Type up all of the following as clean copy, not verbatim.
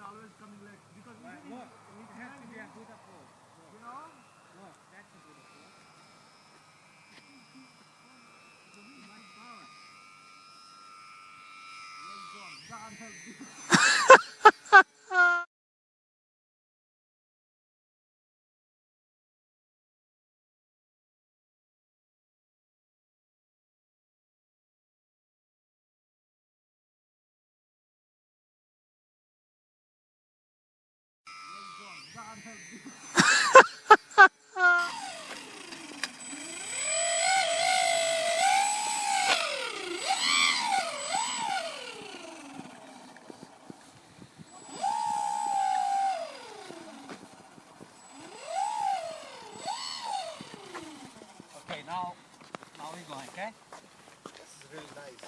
and always coming late because Look, it has to be a good approach. you know. Look, that's a good approach. My power. Well done. God help you. God help you. Okay, now we're going, okay? This is really nice.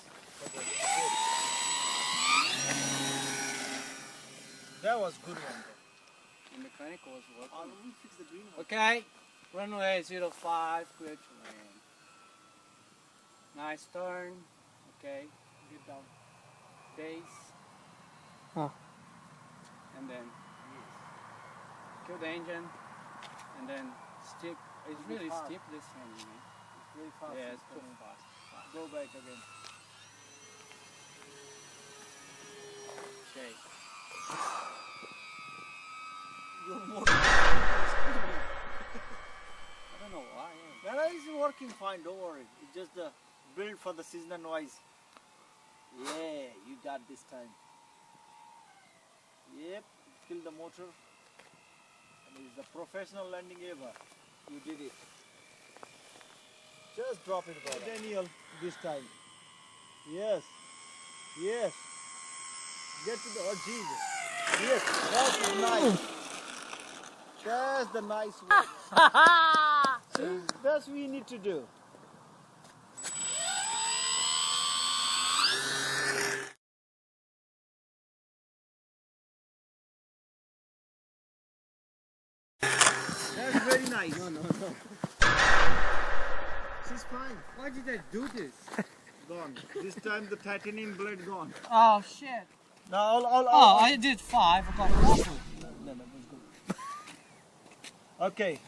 That was good one. The mechanic was working. We fix the greenhouse. Okay, runway 05, clear to land. Nice turn. Okay, get down. Base. And then kill the engine. And then steep. It's really steep this engine. It's very fast. Yeah, it's too fast. Go back again. Okay. You're more. I don't know why. Yeah. That is working fine, don't worry. It's just the build for the seasonal noise. Yeah, you got this time. Yep, kill the motor. And it's the professional landing ever. You did it. Just drop it, brother. Daniel, this time. Yes. Yes. Get to the, oh Jesus. Yes, that's nice. That's the nice one. See, that's what we need to do. That's very nice. No. She's fine. Why did I do this? Gone. This time the titanium blade gone. Oh shit. Now I did 5. I got 4. No, that's good. Okay,